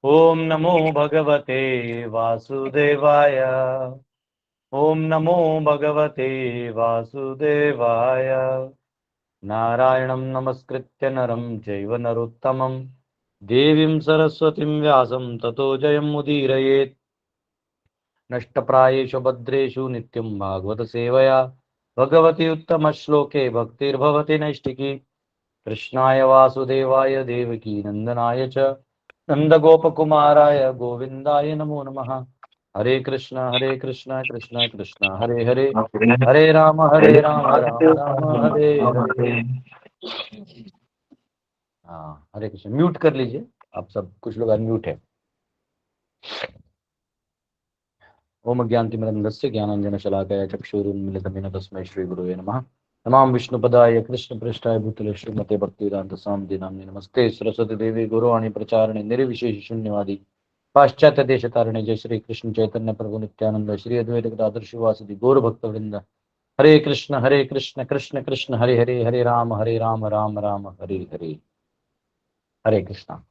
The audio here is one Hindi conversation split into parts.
ओम नमो भगवते वासुदेवाय। ओम नमो भगवते वासुदेवाय। नारायणं नमस्कृत्य नरं चैव नरोत्तमं देवीं सरस्वतीं व्यासं ततो जयमुदीरयेत्। नष्टप्रायेषु भद्रेषु नित्यं भागवत सेवया भगवती उत्तमश्लोके भक्तिर्भवति नैष्टिकी। कृष्णाय वासुदेवाय देवकी नंदनाय च नंदगोपकुमाराय गोविंदाय नमो नमः। हरे कृष्ण कृष्ण कृष्ण हरे हरे, हरे राम राम हरे हरे। हाँ, हरे कृष्ण। म्यूट कर लीजिए आप सब, कुछ लोग अनम्यूट है। ओम अज्ञानतिमिरन्धस्य ज्ञानाञ्जनशलाकया चक्षुरुन्मिलितं तस्मै श्रीगुरुवे नमः। नमां विष्णुपदाय कृष्णपृष्ठाय भूतले श्रीमते भक्तिवेदान्तस्वामिने नामिने नमस्ते सरस्वती देवी गौरवाणी प्रचारिणे निर्विशेष शून्यवादी पाश्चात्य देशतारिणे जय श्री कृष्ण चैतन्य प्रभु नित्यानंद श्री अद्वैत गदाधर शिवासदि गौर भक्तवृंद। हरे कृष्ण कृष्ण कृष्ण हरे हरे, हरे राम राम राम हरे हरे। हरे कृष्णा।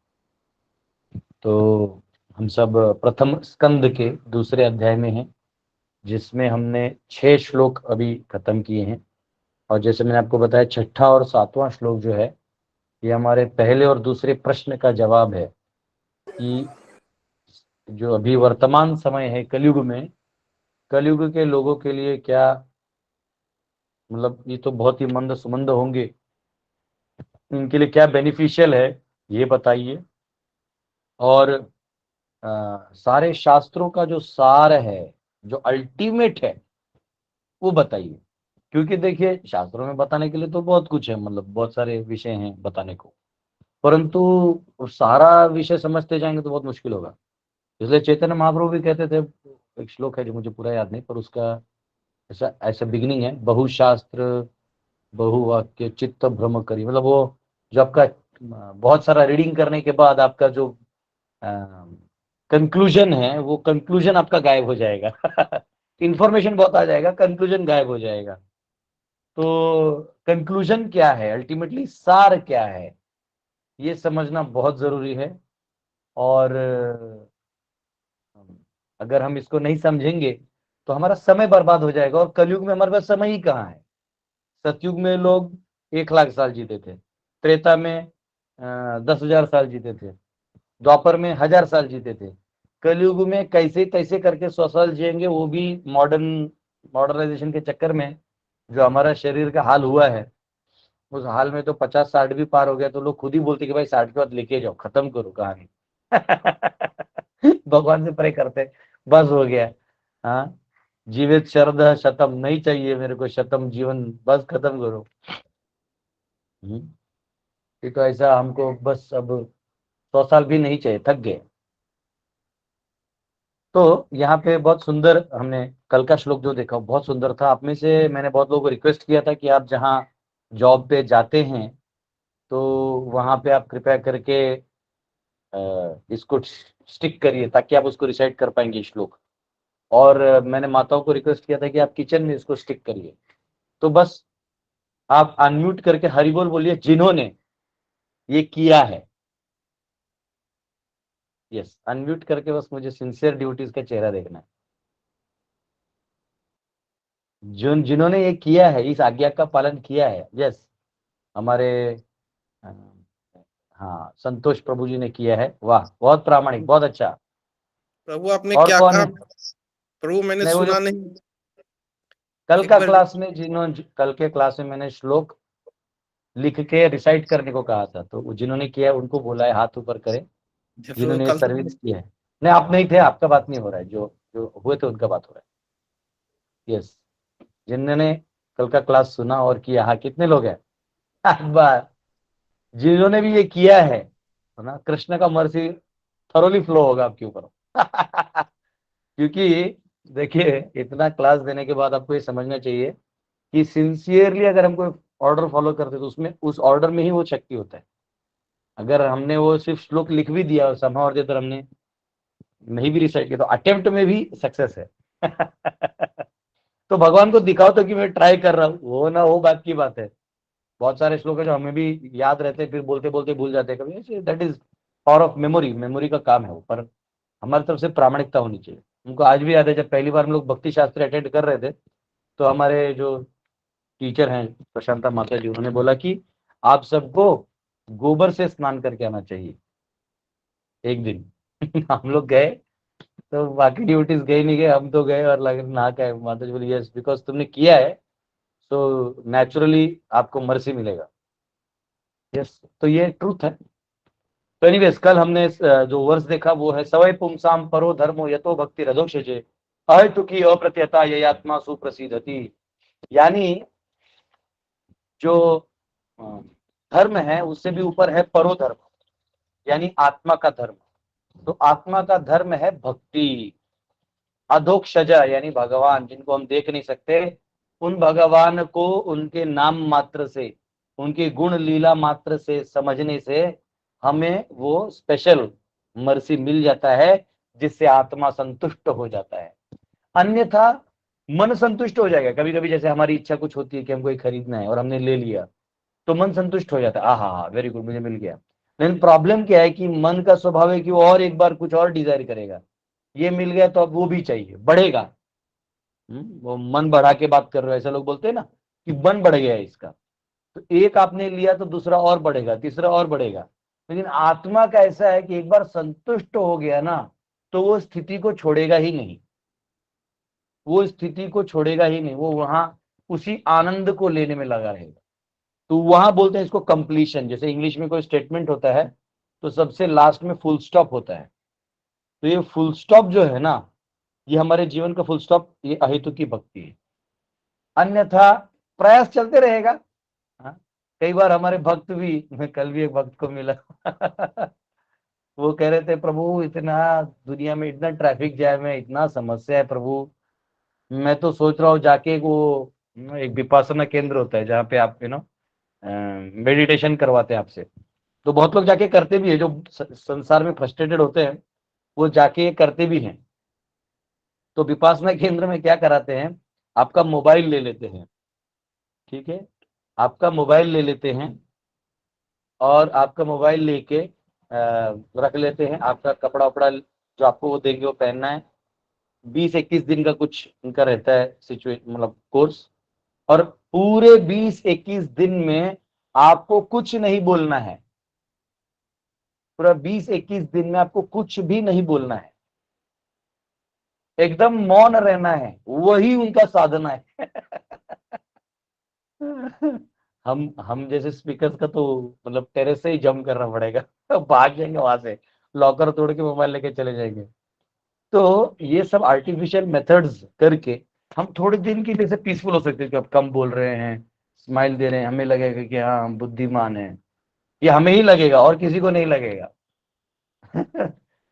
तो हम सब प्रथम स्कंद के दूसरे अध्याय में हैं, जिसमें हमने 6 श्लोक अभी खत्म किए हैं। और जैसे मैंने आपको बताया, छठा और 7वां श्लोक जो है, ये हमारे पहले और दूसरे प्रश्न का जवाब है कि जो अभी वर्तमान समय है कलयुग में, कलयुग के लोगों के लिए क्या, मतलब ये तो बहुत ही मंद सुमंद होंगे, इनके लिए क्या बेनिफिशियल है ये बताइए। और सारे शास्त्रों का जो सार है, जो अल्टीमेट है, वो बताइए। क्योंकि देखिए, शास्त्रों में बताने के लिए तो बहुत कुछ है, मतलब बहुत सारे विषय हैं बताने को, परंतु सारा विषय समझते जाएंगे तो बहुत मुश्किल होगा। इसलिए चैतन्य महाप्रभु भी कहते थे, एक श्लोक है जो मुझे पूरा याद नहीं, पर उसका ऐसा ऐसा बिगिनिंग है, बहुशास्त्र बहुवाक्य चित्त भ्रम करी। मतलब वो जो आपका बहुत सारा रीडिंग करने के बाद आपका जो कंक्लूजन है, वो कंक्लूजन आपका गायब हो जाएगा। इंफॉर्मेशन बहुत आ जाएगा, कंक्लूजन गायब हो जाएगा। तो कंक्लूजन क्या है, अल्टीमेटली सार क्या है, ये समझना बहुत जरूरी है। और अगर हम इसको नहीं समझेंगे तो हमारा समय बर्बाद हो जाएगा। और कलयुग में हमारे पास समय ही कहाँ है। सतयुग में लोग 1 लाख साल जीते थे, त्रेता में 10,000 साल जीते थे, द्वापर में 1,000 साल जीते थे। कलयुग में कैसे तैसे करके 100 साल जिएंगे, वो भी मॉडर्नाइजेशन के चक्कर में जो हमारा शरीर का हाल हुआ है, उस हाल में तो 50-60 भी पार हो गया तो लोग खुद ही बोलते कि भाई 60 के बाद लेके जाओ, खत्म करो कहानी। भगवान से प्रे करते, बस हो गया। हाँ, जीवित शरद शतम, नहीं चाहिए मेरे को शतम जीवन, बस खत्म करो। ये तो ऐसा, हमको बस अब 100 साल भी नहीं चाहिए, थक गए। तो यहाँ पे बहुत सुंदर, हमने कल का श्लोक जो देखा वो बहुत सुंदर था। आप में से मैंने बहुत लोगों को रिक्वेस्ट किया था कि आप जहाँ जॉब पे जाते हैं, तो वहां पे आप कृपया करके इसको स्टिक करिए, ताकि आप उसको रिसाइट कर पाएंगे श्लोक। और मैंने माताओं को रिक्वेस्ट किया था कि आप किचन में इसको स्टिक करिए। तो बस आप अनम्यूट करके हरि बोल बोलिए जिन्होंने ये किया है। यस, अनम्यूट करके बस मुझे सिंसियर ड्यूटीज का चेहरा देखना है। जिन्होंने ये किया है, इस आज्ञा का पालन किया है। यस, हमारे अ, हाँ, संतोष प्रभु जी ने किया है। वाह, बहुत प्रामाणिक, बहुत अच्छा। प्रभु आपने और क्या कौन कहा? है? प्रभु मैंने नहीं, वो जो सुना नहीं। कल एक का बार क्लास में, जिन्होंने कल के क्लास में मैंने श्लोक लिख के रिसाइट करने को कहा था, तो जिन्होंने किया है उनको बोला है हाथ ऊपर करें, प्रभु जिन्होंने ये कल सर्विस किया है। नहीं, आप नहीं थे, आपका बात नहीं हो रहा है, जो जो हुए थे उनका बात हो रहा है। यस, जिन्होंने कल का क्लास सुना और किया, हाँ, कितने लोग हैं? बस, जिन्होंने भी ये किया है ना, कृष्ण का मर्सी थरोली फ्लो होगा आपके ऊपर। क्योंकि देखिए, इतना क्लास देने के बाद आपको ये समझना चाहिए कि सिंसियरली अगर हम कोई ऑर्डर फॉलो करते तो उसमें, उस ऑर्डर में ही वो शक्ति होता है। अगर हमने वो सिर्फ श्लोक लिख भी दिया और समा और देकर हमने नहीं भी रिसाइट किया, तो अटेम्प्ट में भी सक्सेस है। तो भगवान को दिखाओ तो कि मैं ट्राई कर रहा हूँ, वो ना वो बात की बात है। बहुत सारे श्लोक है जो हमें भी याद रहते हैं, फिर बोलते बोलते भूल जाते हैं कभी, that is power of memory, memory का काम है वो, पर हमारी तरफ से प्रामाणिकता होनी चाहिए। उनको आज भी याद है, जब पहली बार हम लोग भक्ति शास्त्र अटेंड कर रहे थे, तो हमारे जो टीचर हैं प्रशांता माता जी, उन्होंने बोला कि आप सबको गोबर से स्नान करके आना चाहिए एक दिन। हम लोग गए, तो बाकी ड्यूटीज गए नहीं गए, हम तो गए और लग नहा के, माता जी बोली यस बिकॉज तुमने किया है तो नेचुरली आपको मर्सी मिलेगा। यस, तो ये ट्रूथ है। तो एनीवेज, कल हमने जो वर्ष देखा वो है सवय पुंसाम परो धर्मो यतो भक्ति रधोक्षजे अहेतुकी अप्रत्यता ये आत्मा सुप्रसिद्धति। यानी जो अ, धर्म है उससे भी ऊपर है परो धर्म, यानी आत्मा का धर्म। तो आत्मा का धर्म है भक्ति। अधोक्षजा यानी भगवान, जिनको हम देख नहीं सकते, उन भगवान को उनके नाम मात्र से, उनके गुण लीला मात्र से समझने से हमें वो स्पेशल मर्सी मिल जाता है, जिससे आत्मा संतुष्ट हो जाता है। अन्यथा मन संतुष्ट हो जाएगा। कभी कभी जैसे हमारी इच्छा कुछ होती है कि हमको ये खरीदना है और हमने ले लिया, तो मन संतुष्ट हो जाता है, हाँ वेरी गुड मुझे मिल गया। लेकिन प्रॉब्लम क्या है कि मन का स्वभाव है कि वो और एक बार कुछ और डिजायर करेगा। ये मिल गया तो अब वो भी चाहिए, बढ़ेगा। वो मन बढ़ा के बात कर रहे हो, ऐसा लोग बोलते हैं ना कि मन बढ़ गया है इसका। तो एक आपने लिया तो दूसरा और बढ़ेगा, तीसरा और बढ़ेगा। लेकिन आत्मा का ऐसा है कि एक बार संतुष्ट हो गया ना, तो वो स्थिति को छोड़ेगा ही नहीं, वो स्थिति को छोड़ेगा ही नहीं, वो वहां उसी आनंद को लेने में लगा रहेगा। तो वहां बोलते हैं इसको कंप्लीशन। जैसे इंग्लिश में कोई स्टेटमेंट होता है तो सबसे लास्ट में फुल स्टॉप होता है। तो ये फुल स्टॉप जो है ना, ये हमारे जीवन का फुल स्टॉप, ये अहेतु की भक्ति है। अन्यथा प्रयास चलते रहेगा। हाँ? कई बार हमारे भक्त भी, मैं कल भी एक भक्त को मिला, वो कह रहे थे प्रभु इतना दुनिया में इतना ट्रैफिक जैम है, इतना समस्या है प्रभु, मैं तो सोच रहा हूँ जाके वो एक विपासना केंद्र होता है जहाँ पे आप मेडिटेशन करवाते हैं आपसे। तो बहुत लोग जाके करते भी है, जो संसार में फ्रस्ट्रेटेड होते हैं वो जाके करते भी हैं। तो विपासना केंद्र में क्या कराते हैं, आपका मोबाइल ले लेते हैं, ठीक है, आपका मोबाइल ले लेते हैं और आपका मोबाइल लेके रख लेते हैं, आपका कपड़ा वपड़ा जो आपको वो देंगे वो पहनना है। 20-21 दिन का कुछ इनका रहता है सिचुएशन, मतलब कोर्स। और पूरे 20-21 दिन में आपको कुछ नहीं बोलना है। पूरा 20-21 दिन में आपको कुछ भी नहीं बोलना है, एकदम मौन रहना है, वही उनका साधना है। हम जैसे स्पीकर का तो मतलब टेरेस से ही जंप करना पड़ेगा, भाग जाएंगे वहां से, लॉकर तोड़ के मोबाइल लेके चले जाएंगे। तो ये सब आर्टिफिशियल मेथड्स करके हम थोड़े दिन के लिए से पीसफुल हो सकते हैं कि अब कम बोल रहे हैं, स्माइल दे रहे हैं, हमें लगेगा कि हाँ हम बुद्धिमान है। ये हमें ही लगेगा और किसी को नहीं लगेगा।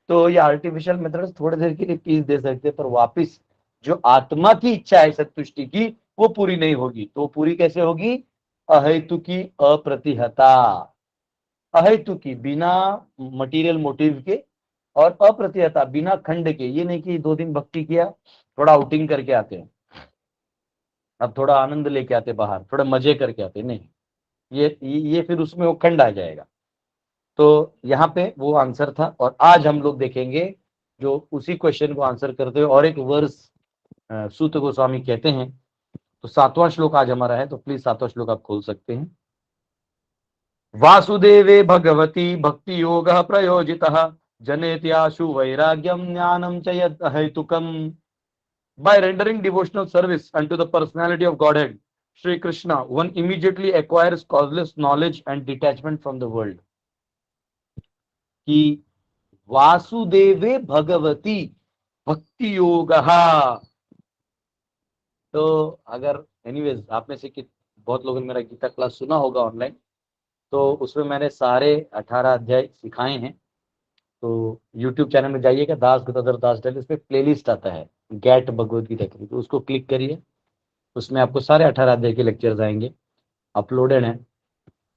तो ये आर्टिफिशियल मेथड्स थोड़ी देर के लिए पीस दे सकते हैं, पर वापिस जो आत्मा की इच्छा है संतुष्टि की, वो पूरी नहीं होगी। तो पूरी कैसे होगी? अहेतु की अप्रतिहता, अहेतु की बिना मटेरियल मोटिव के, और अप्रतिहता बिना खंड के। ये नहीं कि 2 दिन भक्ति किया, थोड़ा आउटिंग करके आते हैं, अब थोड़ा आनंद लेके आते बाहर, थोड़ा मजे करके आते, नहीं। ये फिर उसमें वो खंड आ जाएगा। तो यहाँ पे वो आंसर था, और आज हम लोग देखेंगे जो उसी क्वेश्चन को आंसर करते हुए और एक वर्ष सूत गोस्वामी कहते हैं। तो 7वां श्लोक आज हमारा है, तो प्लीज 7वां श्लोक आप खोल सकते हैं। वासुदेवे भगवती भक्ति योग प्रयोजितः जनेत्याशु वैराग्यम ज्ञानम च यत् अहेतुकम्। By rendering devotional service unto the personality of Godhead, Sri Krishna, one immediately acquires causeless knowledge and detachment from the world. कि वासुदेवे भगवती भक्ति योग। तो अगर एनीवेज आप में से कि बहुत लोगों ने मेरा गीता क्लास सुना होगा ऑनलाइन, तो उसमें मैंने सारे 18 अध्याय सिखाए हैं। तो YouTube चैनल में जाइएगा, दास गदाधर दास डैल, इस पे प्लेलिस्ट आता है गैट भगवद गीता की, तो उसको क्लिक करिए, उसमें आपको सारे 18 अध्याय के लेक्चर्स आएंगे, अपलोडेड हैं।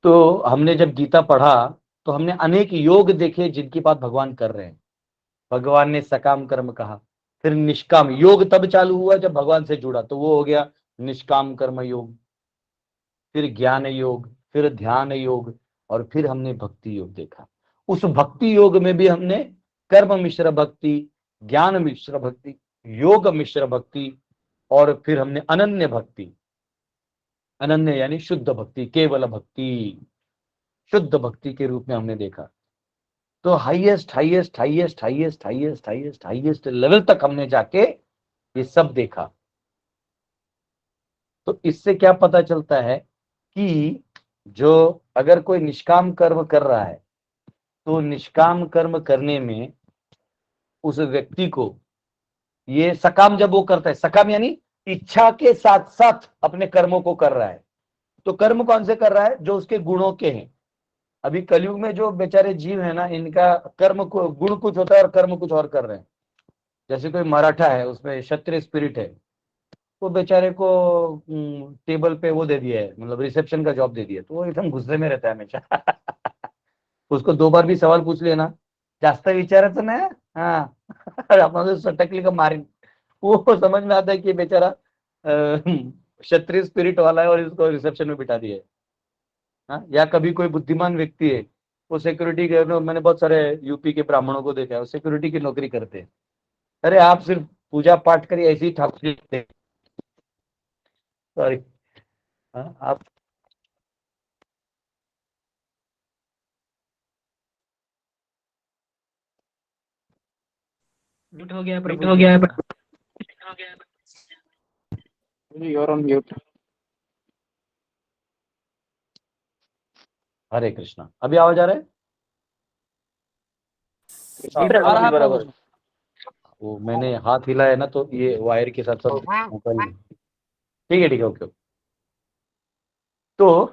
तो हमने जब गीता पढ़ा तो हमने अनेक योग देखे जिनकी बात भगवान कर रहे हैं। भगवान ने सकाम कर्म कहा, फिर निष्काम योग तब चालू हुआ जब भगवान से जुड़ा, तो वो हो गया निष्काम कर्म योग, फिर ज्ञान योग, फिर ध्यान योग, और फिर हमने भक्ति योग देखा। उस भक्ति योग में भी हमने कर्म मिश्र भक्ति, ज्ञान मिश्र भक्ति, योग मिश्र भक्ति, और फिर हमने अनन्य भक्ति, अनन्य यानी शुद्ध भक्ति, केवल भक्ति, शुद्ध भक्ति के रूप में हमने देखा। तो highest highest highest highest highest highest highest level तक हमने जाके ये सब देखा। तो इससे क्या पता चलता है कि जो अगर कोई निष्काम कर्म कर रहा है तो निष्काम कर्म करने में उस व्यक्ति को ये सकाम, जब वो करता है, सकाम यानी इच्छा के साथ साथ अपने कर्मों को कर रहा है, तो कर्म कौन से कर रहा है? जो उसके गुणों के हैं। अभी कलयुग में जो बेचारे जीव है ना, इनका कर्म को गुण कुछ होता है और कर्म कुछ और कर रहे हैं। जैसे कोई मराठा है, उसमें क्षत्रिय स्पिरिट है, वो बेचारे को टेबल पे वो दे दिया है, मतलब रिसेप्शन का जॉब दे दिया, तो वो एकदम गुस्से में रहता है हमेशा। उसको 2 बार भी सवाल पूछ लिया ना, जास्त विचारायचं नाही, हाँ आपण सटकली का मारेन, वो समझ में आता है कि बेचारा क्षत्रिय स्पिरिट वाला है और इसको रिसेप्शन में बिठा दिया है। हाँ? या कभी कोई बुद्धिमान व्यक्ति है, वो सिक्योरिटी के, मैंने बहुत सारे यूपी के ब्राह्मणों को देखा है, वो सिक्योरिटी की नौकरी करते हैं। अरे आप सिर्फ पूजा पाठ करिए, ऐसे ही ठाकुर जी, सॉरी, आप म्यूट हो गया म्यूट प्रभु हो जी गया है। आपका। you're on mute. हरे कृष्णा, अभी आवाज आ रहा है? आ रहा है बराबर। प्रभु। वो मैंने हाथ हिलाया ना, तो ये वायर के साथ साथ मोबाइल, ठीक है ठीक है, ओके। तो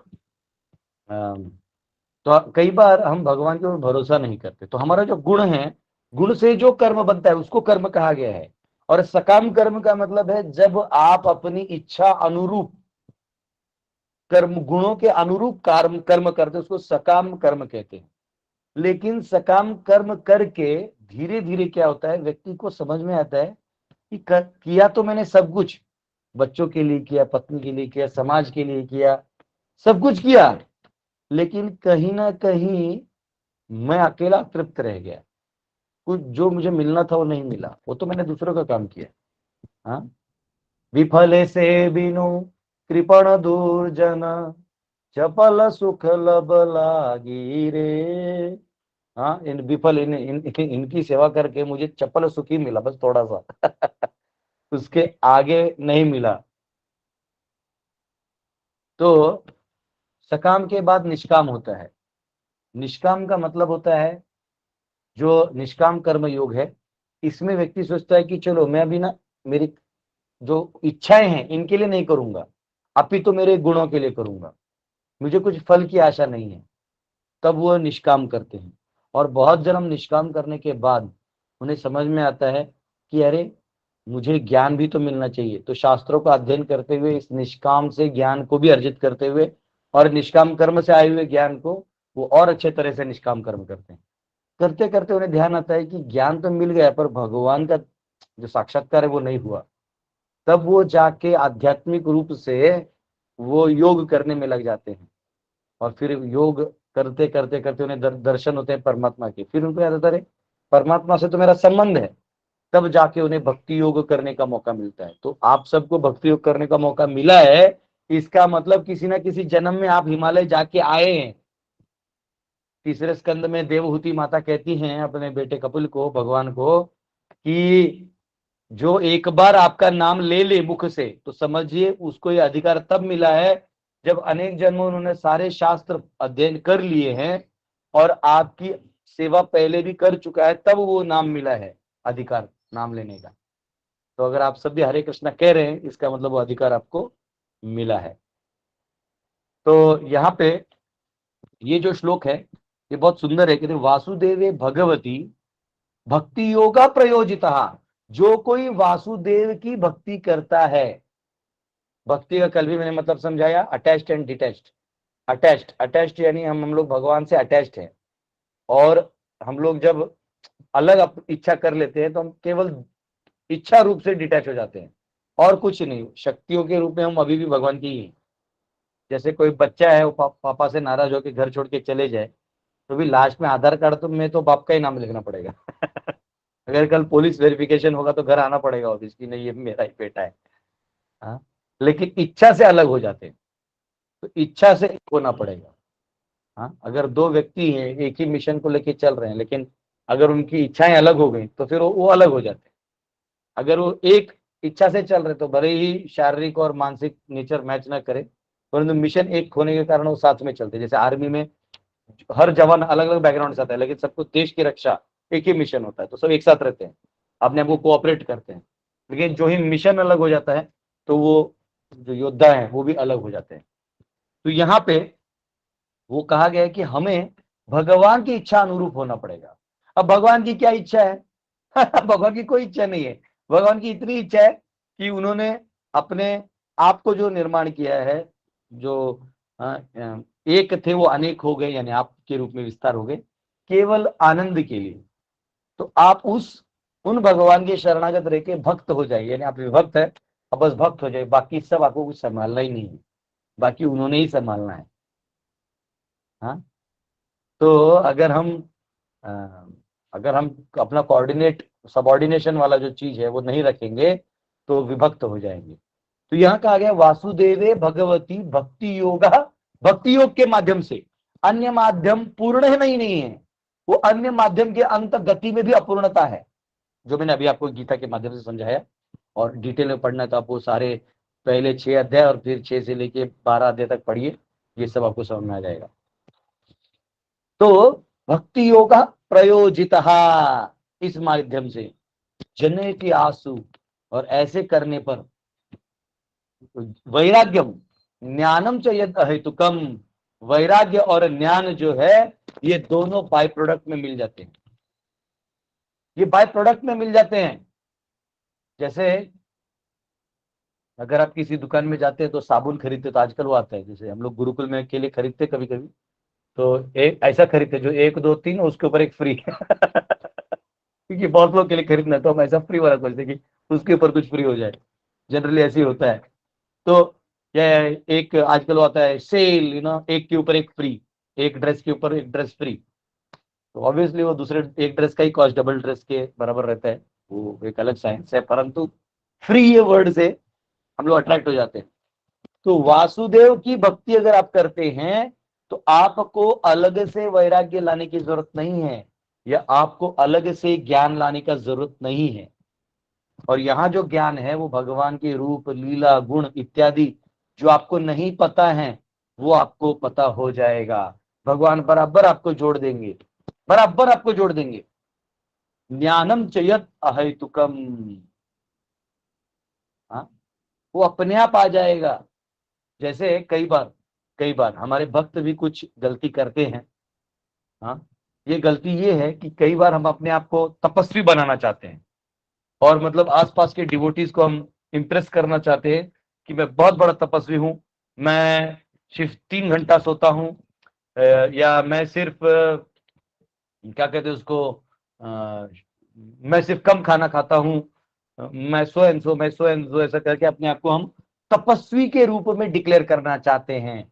तो कई बार हम भगवान के ऊपर भरोसा नहीं करते, तो हमारा जो गुण है, गुण से जो कर्म बनता है उसको कर्म कहा गया है। और सकाम कर्म का मतलब है जब आप अपनी इच्छा अनुरूप कर्म, गुणों के अनुरूप कर्म कर्म करते, उसको सकाम कर्म कहते हैं। लेकिन सकाम कर्म करके धीरे धीरे क्या होता है, व्यक्ति को समझ में आता है कि किया तो मैंने सब कुछ, बच्चों के लिए किया, पत्नी के लिए किया, समाज के लिए किया, सब कुछ किया, लेकिन कहीं ना कहीं मैं अकेला तृप्त रह गया, कुछ जो मुझे मिलना था वो नहीं मिला, वो तो मैंने दूसरों का काम किया। हाँ, विफले से बिनु कृपण दुर्जन, चपल सुख लब लागी रे। हाँ, इन विफल इनकी सेवा करके मुझे चपल सुख ही मिला, बस थोड़ा सा। उसके आगे नहीं मिला। तो सकाम के बाद निष्काम होता है। निष्काम का मतलब होता है, जो निष्काम कर्म योग है, इसमें व्यक्ति सोचता है कि चलो मैं अभी ना, मेरी जो इच्छाएं हैं इनके लिए नहीं करूंगा, अपितु मेरे गुणों के लिए करूंगा, मुझे कुछ फल की आशा नहीं है, तब वो निष्काम करते हैं। और बहुत जन्म निष्काम करने के बाद उन्हें समझ में आता है कि अरे मुझे ज्ञान भी तो मिलना चाहिए, तो शास्त्रों का अध्ययन करते हुए, इस निष्काम से ज्ञान को भी अर्जित करते हुए और निष्काम कर्म से आए हुए ज्ञान को वो और अच्छे तरह से निष्काम कर्म करते हैं। करते करते उन्हें ध्यान आता है कि ज्ञान तो मिल गया पर भगवान का जो साक्षात्कार है वो नहीं हुआ। तब वो जाके आध्यात्मिक रूप से वो योग करने में लग जाते हैं, और फिर योग करते करते करते उन्हें दर्शन होते हैं परमात्मा के। फिर उनको याद आता है परमात्मा से तो मेरा संबंध है, तब जाके उन्हें भक्ति योग करने का मौका मिलता है। तो आप सबको भक्ति योग करने का मौका मिला है, इसका मतलब किसी ना किसी जन्म में आप हिमालय जाके आए हैं। तीसरे स्कंद में देवहूति माता कहती हैं अपने बेटे कपिल को, भगवान को, कि जो एक बार आपका नाम ले ले मुख से, तो समझिए उसको ये अधिकार तब मिला है जब अनेक जन्मों उन्होंने सारे शास्त्र अध्ययन कर लिए हैं और आपकी सेवा पहले भी कर चुका है, तब वो नाम मिला है, अधिकार नाम लेने का। तो अगर आप सब भी हरे कृष्णा कह रहे हैं, इसका मतलब वो अधिकार आपको मिला है। तो यहाँ पे ये जो श्लोक है ये बहुत सुंदर है, कहते वासुदेवे भगवती भक्ति योगा प्रयोजिता। जो कोई वासुदेव की भक्ति करता है, भक्ति का कल भी मैंने मतलब समझाया, अटैच्ड एंड डिटैच्ड। अटैच्ड यानी हम लोग भगवान से अटैच्ड हैं, और हम लोग जब अलग इच्छा कर लेते हैं तो हम केवल इच्छा रूप से डिटैच हो जाते हैं, और कुछ नहीं, शक्तियों के रूप में हम अभी भी भगवान की ही हैं। जैसे कोई बच्चा है, वो पापा से नाराज होकर घर छोड़ के चले जाए, तो भी लास्ट में आधार कार्ड तो में तो बाप का ही नाम लिखना पड़ेगा। अगर कल पुलिस वेरिफिकेशन होगा तो घर आना पड़ेगा ऑफिस की, नहीं ये मेरा ही बेटा है। हाँ, लेकिन इच्छा से अलग हो जाते हैं, तो इच्छा से एक होना पड़ेगा। हाँ, अगर दो व्यक्ति हैं एक ही मिशन को लेके चल रहे हैं, लेकिन अगर उनकी इच्छाएं अलग हो गई तो फिर वो अलग हो जाते हैं। अगर वो एक इच्छा से चल रहे तो भले ही शारीरिक और मानसिक नेचर मैच ना करे, परंतु मिशन एक होने के कारण वो साथ में चलते हैं। जैसे आर्मी में हर जवान अलग अलग बैकग्राउंड से आता है, लेकिन सबको देश की रक्षा एक ही मिशन होता है, तो सब एक साथ रहते हैं, अपने आप को कोऑपरेट करते हैं। लेकिन जो ही मिशन अलग हो जाता है तो वो जो योद्धा है वो भी अलग हो जाते हैं। तो यहाँ पे वो कहा गया है कि हमें भगवान की इच्छा अनुरूप होना पड़ेगा। अब भगवान की क्या इच्छा है? भगवान की कोई इच्छा नहीं है। भगवान की इतनी इच्छा है कि उन्होंने अपने आप को जो निर्माण किया है, जो एक थे वो अनेक हो गए, यानी आप के रूप में विस्तार हो गए केवल आनंद के लिए। तो आप उन भगवान के शरणागत रह के भक्त हो जाइए, यानी आप विभक्त है, अब बस भक्त हो जाए, बाकी सब आपको कुछ संभालना ही नहीं है, बाकी उन्होंने ही संभालना है। हाँ, तो अ, अगर हम अपना कोऑर्डिनेट सबऑर्डिनेशन वाला जो चीज है वो नहीं रखेंगे तो विभक्त हो जाएंगे। तो यहाँ कहा गया वासुदेवे भगवती भक्ति योगा, भक्ति योग के माध्यम से। अन्य माध्यम पूर्ण है नहीं है, वो अन्य माध्यम के अंत गति में भी अपूर्णता है, जो मैंने अभी आपको गीता के माध्यम से समझाया। और डिटेल में पढ़ना तो आप वो सारे पहले 6 अध्याय और फिर 6 से लेके 12 अध्याय तक पढ़िए, ये सब आपको समझ में आ जाएगा। तो भक्ति योग प्रयोजित इस माध्यम से जनयति आसु, और ऐसे करने पर वैराग्यम ज्ञानम च यद अहेतुकम, वैराग्य और ज्ञान जो है ये दोनों बाय प्रोडक्ट में मिल जाते हैं। ये बाय प्रोडक्ट में मिल जाते हैं। जैसे अगर आप किसी दुकान में जाते हैं तो साबुन खरीदते, तो आजकल वो आता है, जैसे हम लोग गुरुकुल में के लिए खरीदते कभी कभी, तो एक ऐसा खरीदते जो 1 2 3 उसके ऊपर एक फ्री। क्योंकि बहुत लोग के लिए खरीदना है तो हम ऐसा फ्री वाला खोजते कि उसके ऊपर कुछ फ्री हो जाए, जनरली ऐसे ही होता है। तो यह एक आजकल आता है सेल, एक के ऊपर एक फ्री, एक ड्रेस के ऊपर एक ड्रेस फ्री। तो ऑब्वियसली वो दूसरे एक ड्रेस का ही कॉस्ट डबल ड्रेस के बराबर रहता है, वो एक अलग साइंस है, परंतु फ्री ये वर्ड से हम लोग अट्रैक्ट हो जाते हैं। तो वासुदेव की भक्ति अगर आप करते हैं तो आपको अलग से वैराग्य लाने की जरूरत नहीं है, या आपको अलग से ज्ञान लाने का जरूरत नहीं है। और यहाँ जो ज्ञान है वो भगवान के रूप लीला गुण इत्यादि जो आपको नहीं पता है वो आपको पता हो जाएगा। भगवान बराबर आपको जोड़ देंगे, बराबर आपको जोड़ देंगे। ज्ञानम चयत अहेतुकम, हाँ, वो अपने आप आ जाएगा। जैसे कई बार हमारे भक्त भी कुछ गलती करते हैं। हाँ, ये गलती ये है कि कई बार हम अपने आप को तपस्वी बनाना चाहते हैं, और मतलब आसपास के डिवोटीज को हम इम्प्रेस करना चाहते हैं कि मैं बहुत बड़ा तपस्वी हूं, मैं सिर्फ 3 घंटा सोता हूं, या मैं सिर्फ क्या कहते हैं उसको, मैं सिर्फ कम खाना खाता हूं, मैं सो एंड सो, ऐसा करके अपने आप को हम तपस्वी के रूप में डिक्लेयर करना चाहते हैं।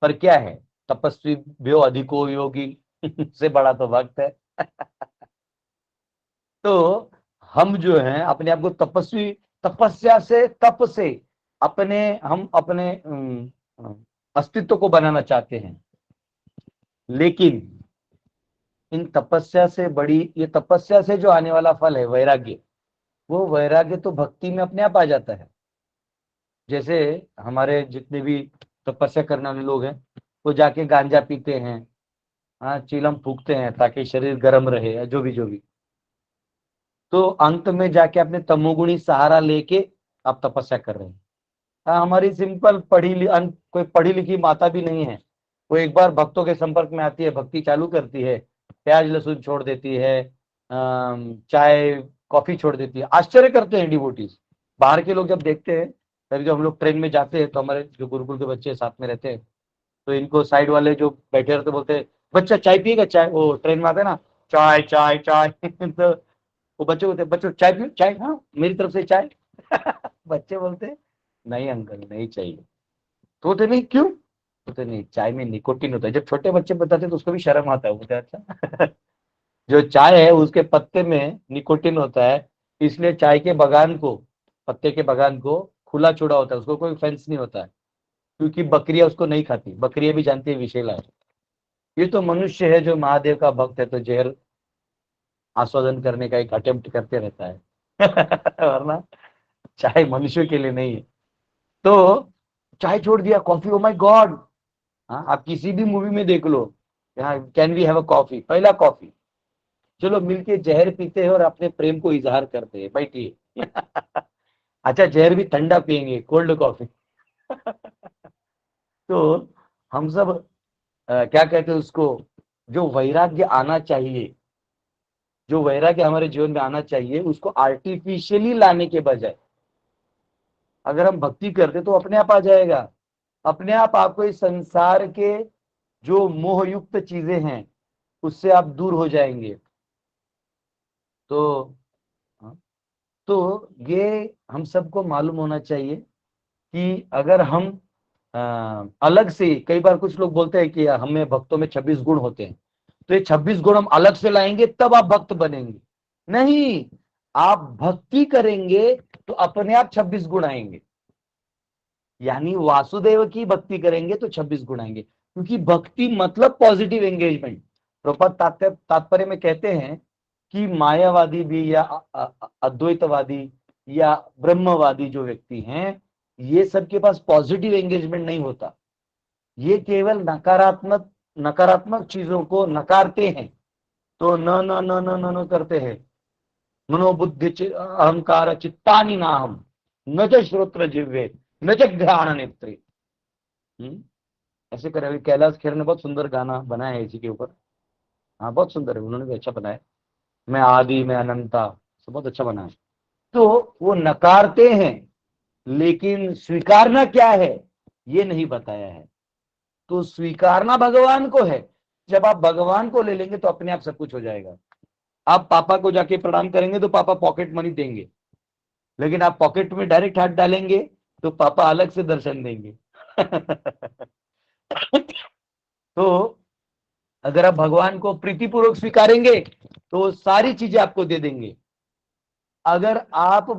पर क्या है, तपस्वी भ्यो अधिको योगी, से बड़ा तो भक्त है। तो हम जो है अपने आप को तपस्वी, तपस्या से तप से हम अपने अस्तित्व को बनाना चाहते हैं। लेकिन इन तपस्या से बड़ी, ये तपस्या से जो आने वाला फल है वैराग्य, वो वैराग्य तो भक्ति में अपने आप आ जाता है। जैसे हमारे जितने भी तपस्या करने वाले लोग हैं वो जाके गांजा पीते हैं, हाँ, चिलम फूकते हैं ताकि शरीर गर्म रहे, या जो भी। तो अंत में जाके अपने तमोगुणी सहारा लेके आप तपस्या कर रहे हैं। हाँ, हमारी सिंपल कोई पढ़ी लिखी माता भी नहीं है, वो एक बार भक्तों के संपर्क में आती है, भक्ति चालू करती है, प्याज लहसुन छोड़ देती है, चाय कॉफी छोड़ देती है। आश्चर्य करते हैं डिवोटीज, बाहर के लोग जब देखते हैं। तभी जब हम लोग ट्रेन में जाते हैं तो हमारे जो गुरुकुल के बच्चे साथ में रहते हैं, तो इनको साइड वाले जो बैठे रहते बोलते हैं, बच्चा चाय पिएगा? चाय, वो ट्रेन में आते हैं ना, चाय चाय चाय। तो वो बच्चे बोलते हैं, बच्चों चाय पियो, चाय, हाँ मेरी तरफ से चाय। बच्चे बोलते हैं नहीं अंकल नहीं चाहिए। तो बोलते नहीं क्यों? तो नहीं, चाय में निकोटिन होता है। जब छोटे बच्चे बताते हैं तो उसको भी शर्म आता है, बोलते हैं अच्छा जो चाय है उसके पत्ते में निकोटिन होता है, इसलिए चाय के बगान को, पत्ते के बगान को खुला छोड़ा होता है, उसको कोई फेंस नहीं होता है, क्योंकि बकरियां उसको नहीं खाती, बकरियां भी जानती है विषैला है। ये तो मनुष्य है जो महादेव का भक्त है तो जहर आस्वादन करने का एक अटेम्प्ट करते रहता है वरना चाय मनुष्य के लिए नहीं है। तो चाय छोड़ दिया, कॉफी, ओ माय गॉड। हाँ, आप किसी भी मूवी में देख लो, यहाँ can we have a coffee, पहला कॉफी, चलो मिलके जहर पीते हैं और अपने प्रेम को इजहार करते हैं, बैठिए अच्छा जहर भी ठंडा पियेंगे, कोल्ड कॉफी तो हम सब क्या कहते हैं उसको, जो वैराग्य आना चाहिए, जो वैराग्य हमारे जीवन में आना चाहिए, उसको आर्टिफिशियली लाने के बजाय अगर हम भक्ति करते तो अपने आप आ जाएगा। अपने आप आपको इस संसार के जो मोहयुक्त चीजें हैं उससे आप दूर हो जाएंगे। तो हाँ, तो ये हम सबको मालूम होना चाहिए कि अगर हम अलग से, कई बार कुछ लोग बोलते हैं कि हमें भक्तों में 26 गुण होते हैं, तो ये 26 गुण हम अलग से लाएंगे तब आप भक्त बनेंगे। नहीं, आप भक्ति करेंगे तो अपने आप 26 गुण आएंगे, यानी वासुदेव की भक्ति करेंगे तो 26 गुण आएंगे, क्योंकि भक्ति मतलब पॉजिटिव एंगेजमेंट। प्रपद तात्पर्य में कहते हैं कि मायावादी भी या अद्वैतवादी या ब्रह्मवादी जो व्यक्ति हैं, ये सबके पास पॉजिटिव एंगेजमेंट नहीं होता, ये केवल नकारात्मक नकारात्मक चीजों को नकारते हैं, तो न न न न न न करते हैं। मनोबुद्धि अहंकार चित्तानि नाहम न च श्रोत्र जिह्वे न च घ्राण नेत्रे। ऐसे करे। अभी कैलाश खेर ने बहुत सुंदर गाना बनाया है इसी के ऊपर, हाँ बहुत सुंदर है, उन्होंने भी अच्छा बनाया, मैं आदि मैं अनंता, सब बहुत अच्छा बनाया। तो वो नकारते हैं, लेकिन स्वीकारना क्या है ये नहीं बताया है। तो स्वीकारना भगवान को है। जब आप भगवान को ले लेंगे तो अपने आप सब कुछ हो जाएगा। आप पापा को जाके प्रणाम करेंगे तो पापा पॉकेट मनी देंगे, लेकिन आप पॉकेट में डायरेक्ट हाथ डालेंगे तो पापा अलग से दर्शन देंगे तो अगर आप भगवान को प्रीतिपूर्वक स्वीकारेंगे तो सारी चीजें आपको दे देंगे। अगर आप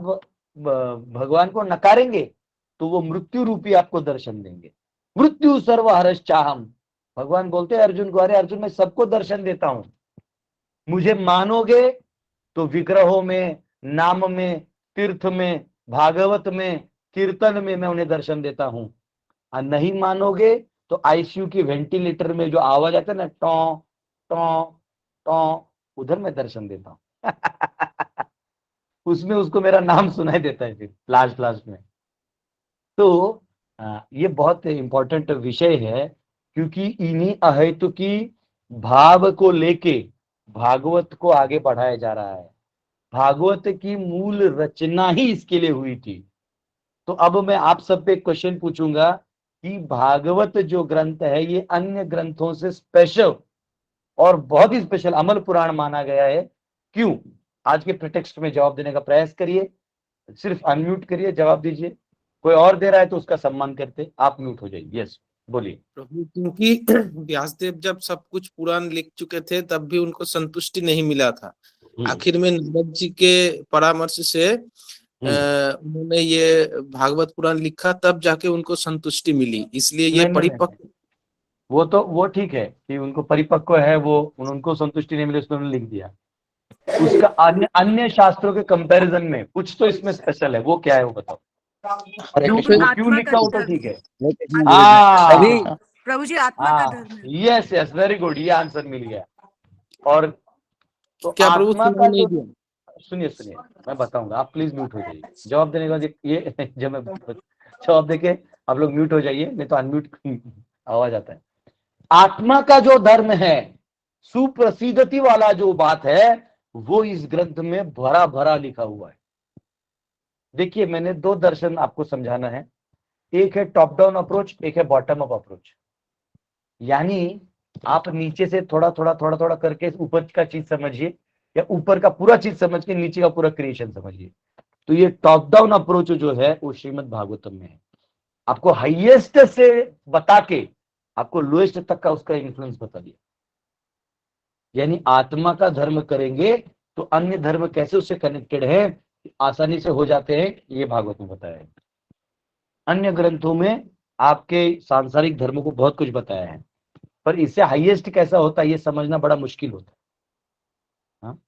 भगवान को नकारेंगे तो वो मृत्यु रूपी आपको दर्शन देंगे। मृत्यु सर्वहरश् चाहम, भगवान बोलते हैं अर्जुन को, अरे अर्जुन मैं सबको दर्शन देता हूं, मुझे मानोगे तो विग्रहों में, नाम में, तीर्थ में, भागवत में, कीर्तन में मैं उन्हें दर्शन देता हूं। और नहीं मानोगे तो आईसीयू की वेंटिलेटर में जो आवाज आता है ना, टॉ टॉ टॉ, उधर मैं दर्शन देता हूं उसमें उसको मेरा नाम सुनाई देता है फिर लास्ट लास्ट में। तो ये बहुत इंपॉर्टेंट विषय है, क्योंकि इन्हीं अहेतुकी भाव को लेके भागवत को आगे बढ़ाया जा रहा है। भागवत की मूल रचना ही इसके लिए हुई थी। तो अब मैं आप सब पे क्वेश्चन पूछूंगा कि भागवत जो ग्रंथ है ये अन्य ग्रंथों से स्पेशल और बहुत ही स्पेशल अमल पुराण माना गया है, क्यों? आज के प्रिटेक्स्ट में जवाब देने का प्रयास करिए, सिर्फ अनम्यूट करिए, जवाब दीजिए। कोई और दे रहा है तो उसका सम्मान करते, आप म्यूट हो जाइए। यस बोलिए। प्रभु, क्योंकि व्यासदेव जब सब कुछ पुराण लिख चुके थे तब भी उनको संतुष्टि नहीं मिला था। आखिर में नारद जी के परामर्श से उन्होंने ये भागवत पुराण लिखा, तब जाके उनको संतुष्टि मिली, इसलिए ये परिपक्व। वो ठीक है कि उनको परिपक्व है, वो उनको संतुष्टि नहीं मिली उसने उन्होंने लिख दिया। उसका अन्य शास्त्रों के कंपैरिजन में कुछ तो इसमें स्पेशल है, वो क्या है वो बताओ। क्यों लिखा हो तो ठीक है। प्रभु जी आत्मा का धर्म है। यस यस वेरी गुड, ये आंसर मिल गया। और तो क्या प्रभु आत्मा का नहीं जो, सुनिए मैं बताऊंगा, आप प्लीज म्यूट हो जाइए जवाब देने के बाद। ये जब मैं जवाब देके आप लोग म्यूट हो जाइए, नहीं तो अनम्यूट आवाज आता है। आत्मा का जो धर्म है, सुप्रसिद्धति वाला जो बात है, वो इस ग्रंथ में भरा भरा लिखा हुआ है। देखिए मैंने दो दर्शन आपको समझाना है, एक है टॉप डाउन अप्रोच, एक है बॉटम अप अप्रोच। यानी आप नीचे से थोड़ा थोड़ा करके ऊपर का चीज समझिए, या ऊपर का पूरा चीज समझ के नीचे का पूरा क्रिएशन समझिए। तो ये टॉप डाउन अप्रोच जो है वो श्रीमद् भागवतम में है। आपको हाईएस्ट से बता के आपको लोएस्ट तक का उसका इन्फ्लुएंस बता दिया। यानी आत्मा का धर्म करेंगे तो अन्य धर्म कैसे उससे कनेक्टेड है आसानी से हो जाते हैं, ये भागवत में बताया है। अन्य ग्रंथों में आपके सांसारिक धर्मों को बहुत कुछ बताया है, पर इससे हाईएस्ट कैसा होता है ये समझना बड़ा मुश्किल होता है। हाँ?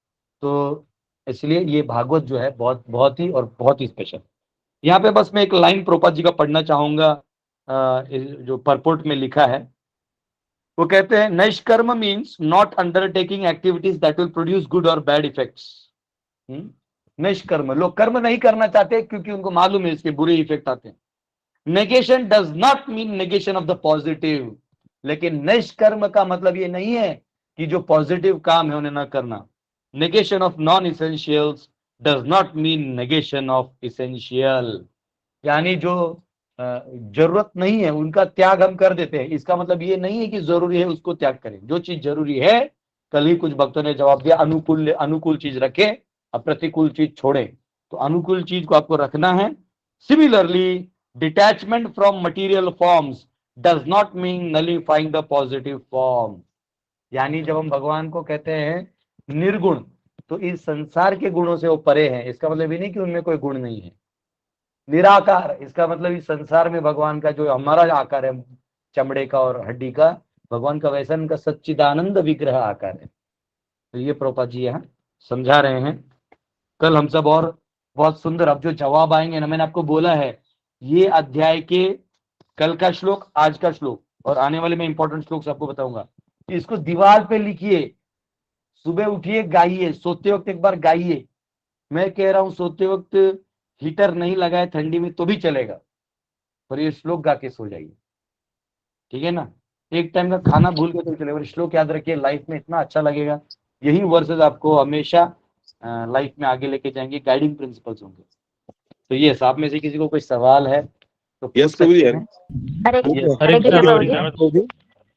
तो इसलिए ये भागवत जो है बहुत बहुत ही और बहुत ही स्पेशल। यहाँ पे बस मैं एक लाइन प्रभुपाद जी का पढ़ना चाहूंगा, जो परपोर्ट में लिखा है। वो कहते हैं नैष्कर्म means not undertaking activities that will produce good और बैड इफेक्ट्स। निष्कर्म, लोग कर्म नहीं करना चाहते क्योंकि उनको मालूम है इसके बुरे इफेक्ट आते हैं। Negation does not mean negation of the positive, लेकिन निष्कर्म का मतलब ये नहीं है कि जो पॉजिटिव काम है उन्हें ना करना। Negation of non essentials does not mean negation of essential, यानी जो जरूरत नहीं है उनका त्याग हम कर देते हैं, इसका मतलब ये नहीं है कि जरूरी है उसको त्याग करें। जो चीज जरूरी है, कल ही कुछ भक्तों ने जवाब दिया, अनुकूल चीज रखें और प्रतिकूल चीज छोड़ें, तो अनुकूल चीज को आपको रखना है। Similarly detachment from material forms does not mean नलीफाइंग the positive form, यानी जब हम भगवान को कहते हैं निर्गुण तो इस संसार के गुणों से वो परे हैं, इसका मतलब ये नहीं कि उनमें कोई गुण नहीं है। निराकार, इसका मतलब इस संसार में भगवान का जो हमारा आकार है चमड़े का और हड्डी का, भगवान का वैसा उनका सच्चिदानंद विग्रह आकार है। तो ये प्रभुपाद जी यहाँ समझा रहे हैं। कल हम सब और बहुत सुंदर अब जो जवाब आएंगे ना, मैंने आपको बोला है ये अध्याय के कल का श्लोक, आज का श्लोक और आने वाले में इंपॉर्टेंट श्लोक आपको बताऊंगा। इसको दीवार पे लिखिए, सुबह उठिए गाइए, सोते वक्त एक बार गाइए। मैं कह रहा हूं सोते वक्त हीटर नहीं लगाए ठंडी में तो भी चलेगा, पर ये श्लोक गा के सो जाइए, ठीक है ना। एक टाइम का खाना भूल के तो चलेगा, पर श्लोक याद रखिए, लाइफ में इतना अच्छा लगेगा। यही वर्सेस आपको हमेशा लाइफ में आगे लेके जाएंगे, गाइडिंग प्रिंसिपल्स होंगे। तो ये आप में से किसी को कोई सवाल है तो पूछ सकते हैं। हरे कृष्णा प्रभु जी।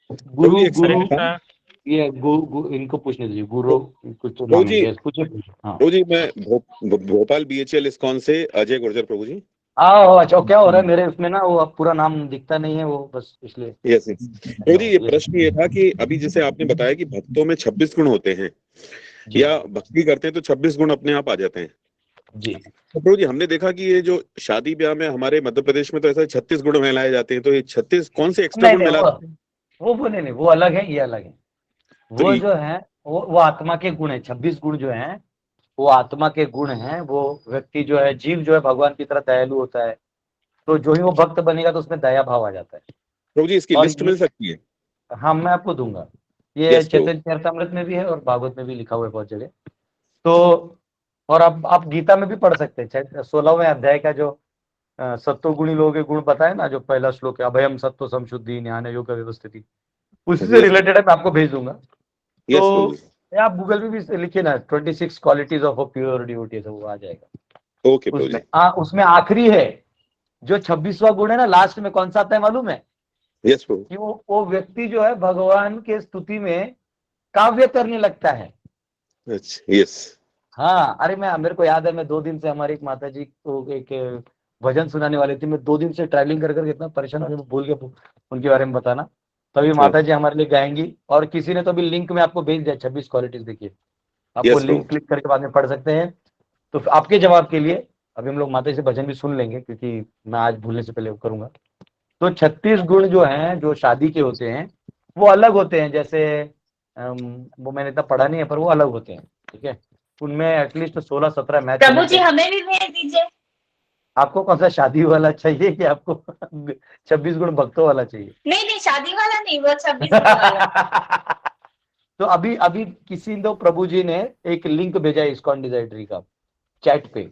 गुरु गुरु कृष्णा। ये इनको पूछने दीजिए, गुरु कुछ तो प्रभु नाम जी, है, पूछे। हाँ प्रभु जी, मैं भोपाल BHL इस्कॉन से अजय गुर्जर प्रभु जी। आओ, अच्छा क्या हो रहा है मेरे उसमें ना, वो अब पूरा नाम दिखता नहीं है वो, बस इसलिए। यस प्रभु जी, ये प्रश्न ये था कि अभी जैसे आपने बताया कि भक्तों में 26 गुण होते हैं जी या भक्ति करते हैं तो 26 गुण अपने आप आ जाते हैं। जी तो प्रभु जी, हमने देखा कि ये जो शादी ब्याह में हमारे मध्य प्रदेश में तो ऐसा 36 गुण मिलाए जाते हैं, तो ये 36 कौन से एक्स्ट्रा नहीं गुण नहीं, मिलाते हैं? वो नहीं नहीं, वो अलग है, ये अलग है। तो वो जो है वो आत्मा के गुण है। 26 गुण जो हैं वो आत्मा के गुण हैं। वो व्यक्ति जो है, जीव जो है भगवान की तरह दयालु होता है, तो जो ही वो भक्त बनेगा तो उसमें दया भाव आ जाता है। प्रभु जी, इसकी और लिस्ट मिल सकती है? हाँ, मैं आपको दूंगा, ये यस प्रभु। चैतन्य चरितमृत में भी है और भागवत में भी लिखा हुआ है बहुत जगह। तो और अब आप गीता में भी पढ़ सकते हैं 16वें अध्याय का जो सत्वगुणी लोगों के गुण बताए ना, जो पहला श्लोक है, अभयम सत्व समशुद्धि ज्ञान योग व्यवस्थिति, उसी से रिलेटेड है, मैं आपको भेज दूंगा। यस प्रभु जी। तो आप गूगल पे भी लिखिए ना 26 qualities of a pure devotee, सब वो आ जाएगा। ओके प्रभु जी। उसमें आखिरी है जो 26वां गुण है ना, लास्ट में कौन सा आता है मालूम है? यस प्रभु। कि वो व्यक्ति जो है भगवान के स्तुति में काव्य करने लगता है। अच्छा, यस। हाँ, अरे मेरे को याद है, मैं 2 दिन से हमारी एक माता जी को एक भजन सुनाने वाली थी। मैं 2 दिन से ट्रैवलिंग कर करके इतना परेशान हो गया, मैं भूल गया उनके बारे में बताना। तभी माता जी हमारे लिए गाएंगी, और किसी ने तो अभी लिंक में आपको भेज दिया 26 क्वालिटीज, देखिए आपको Yes, लिंक क्लिक करके बाद में पढ़ सकते हैं। तो आपके जवाब के लिए अभी हम लोग माता जी से भजन भी सुन लेंगे, क्योंकि मैं आज भूलने से पहले वो करूंगा। तो 36 गुण जो हैं जो शादी के होते हैं वो अलग होते हैं। जैसे वो मैंने इतना पढ़ा नहीं है, पर वो अलग होते हैं, ठीक है। उनमें एटलीस्ट 16-17 मैच प्रभु जी हमें भी भेज दीजिए। आपको कौन सा शादी वाला चाहिए कि आपको 26 गुण भक्तों वाला चाहिए? नहीं शादी वाला नहीं, वो 26 वाला। तो अभी अभी किसी दो प्रभु जी ने एक लिंक भेजा है इस्कॉन डिजाइनरी का चैट पे,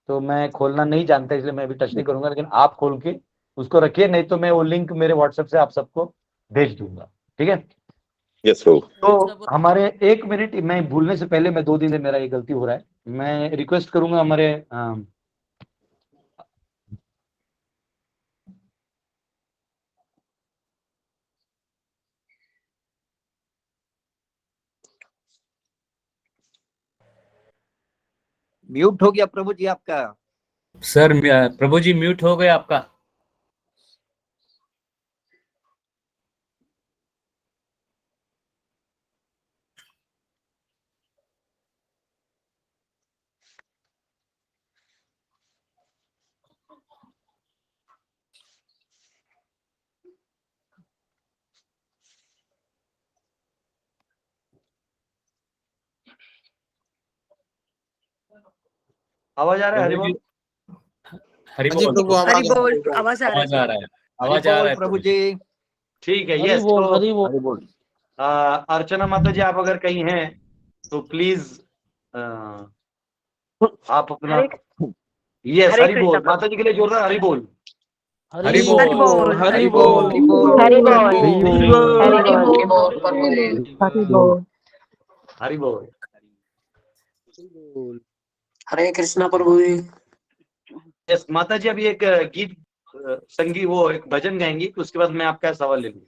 तो मैं खोलना नहीं जानता इसलिए मैं अभी टच नहीं करूंगा, लेकिन आप खोल के उसको रखिए, नहीं तो मैं वो लिंक मेरे व्हाट्सएप से आप सबको भेज दूंगा, ठीक है। यस प्रभु। तो हमारे 1 मिनट, मैं भूलने से पहले, मैं 2 दिन से मेरा ये गलती हो रहा है, मैं रिक्वेस्ट करूंगा हमारे म्यूट हो गया प्रभु जी आपका। सर प्रभु जी म्यूट हो गए आपका। आवाज आ रहा है? हरि बोल। हरि हाँ जी बोल प्रभु, आवाज हरि बोल, आवाज आ आवाज रहा आ है। रहा है, हरि आवाज आ रहा बोल है प्रभु जी। ठीक है, हरि यस। बोल, तो हरि बोल। हरि बोल। अर्चना माता जी, आप अगर कहीं हैं तो प्लीज आप अपना, यस, हरि बोल। माता जी के लिए जोरदार हरि बोल। हरि हरि बोल। बोल, हरि हरि बोल, बोल, हरि बोल, हरि बोल। हरि हरि बोल। बोल। हरि बोल। हरे कृष्णा प्रभु जी। यस माता जी, अभी एक गीत संगीत, वो एक भजन गाएंगी, उसके बाद मैं आपका सवाल ले लूंगा।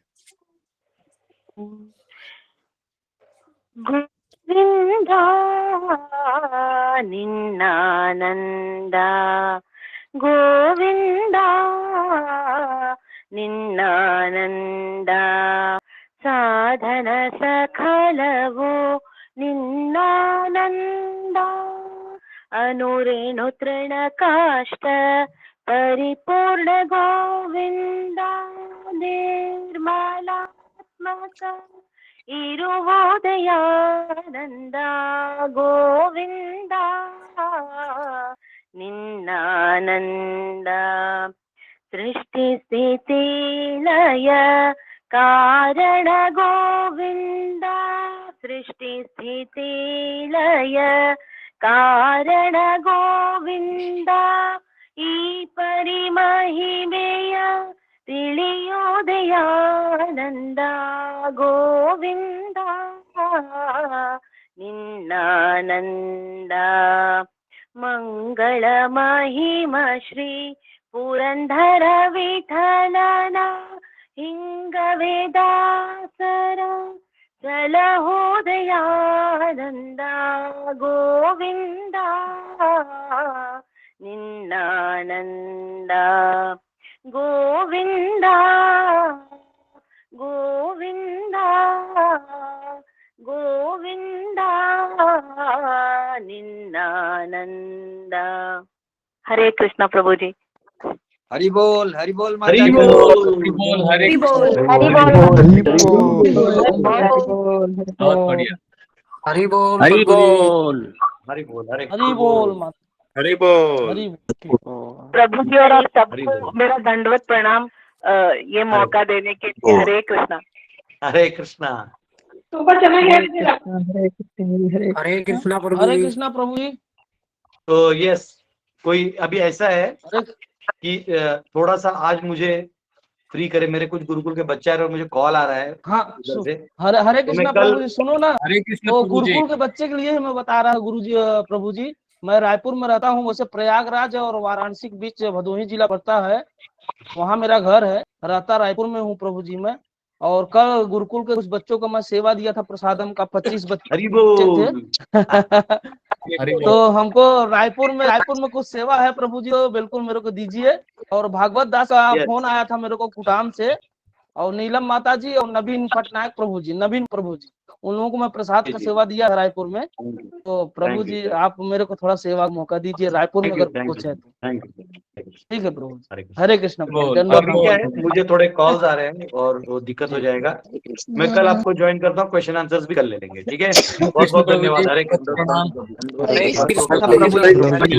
गोविंदा निन्नानंद, गोविंदा निन्नानंद, साधन सखलवो निन्नानंद, अनुरेणु तृणकाष्ठ परिपूर्ण गोविंद, निर्मलात्मक इरुवोदयानंद, गोविंद निन्नानंद, सृष्टि स्थिति लय कारण गोविंद, सृष्टि स्थिति लय कारण गोविंद, ई परिमहिमेय ತಿಳಿಯೋದಯಾನಂದ, ಗೋವಿಂದ ನಿನ್ನಾನಂದ, ಮಂಗಳ ಮಹಿಮ ಶ್ರೀ ಪುರಂದರ ವಿಠಲನ, ಹಿಂಗವೇ ದಾಸರ ಸಲಹೋದಯಾನಂದ, ಗೋವಿಂದ ನಿನ್ನಾನಂದ, ಗೋವಿಂದ ಗೋವಿಂದ ಗೋವಿಂದ ನಿನ್ನಾನಂದ. हरे कृष्णा प्रभु जी। हरि बोल, हरि बोल माता हरि जी। बोल। हरि बोल, हरे हरि कृष्ण। बोल। हरि बोल, बहुत बढ़िया। हरि बोल हरि प्रभु जी। बोल। हरि बोल। हरि बोल माता, हरि बोल। हरि प्रभु जी और आप हरि सबको बोल। मेरा दंडवत प्रणाम, ये मौका देने के लिए। हरे कृष्णा। हरे कृष्णा। हरे कृष्णा प्रभु हरे जी। कृष्णा प्रभु जी। तो यस, कोई अभी ऐसा है हरे कि थोड़ा सा आज मुझे फ्री करे, मेरे कुछ गुरुकुल के बच्चे आ रहे हैं और मुझे कॉल आ रहा है हाँ उधर से। हरे हरे तो कृष्णा मैं कल, प्रभु जी, सुनो ना, हरे कृष्ण तो प्रभु जी। गुरुकुल के बच्चे के लिए मैं बता रहा हूँ गुरु जी, प्रभु जी, मैं रायपुर में रहता हूँ, वैसे प्रयागराज और वाराणसी के बीच भदोही जिला पड़ता है, वहाँ मेरा घर है, रहता रायपुर में हूँ प्रभु जी मैं। और कल गुरुकुल के कुछ बच्चों को मैं सेवा दिया था, प्रसादम का 25 हरि बच्चे थे। बोल। हरि तो बोल। हमको रायपुर में कुछ सेवा है प्रभु जी, तो बिल्कुल मेरे को दीजिए। और भागवत दास का Yes. फोन आया था मेरे को कुटाम से, और नीलम माता जी और नवीन पटनायक प्रभु जी, नवीन प्रभु जी, उन लोगों को मैं प्रसाद का जी, सेवा दिया है रायपुर में। Thank you. तो प्रभु Thank you, जी sir. आप मेरे को थोड़ा सेवा का मौका दीजिए रायपुर में, Thank you, अगर thank कुछ you, है तो। thank you. ठीक है प्रभु जी। हरे कृष्ण। हरे कृष्ण प्रभु, बोल, दंडवत अभी क्या है, प्रणाम। मुझे थोड़े कॉल्स आ रहे हैं और वो दिक्कत हो जाएगा। मैं कल आपको ज्वाइन करता हूँ, क्वेश्चन आंसर्स भी कर ले लेंगे, ठीक है। बहुत कृष्ण बहुत प्रभु जी, धन्यवाद। हरे बहुत कृष्ण। प्रणाम। हरे कृष्णा कृष्ण प्रभु जी। प्रभु जी।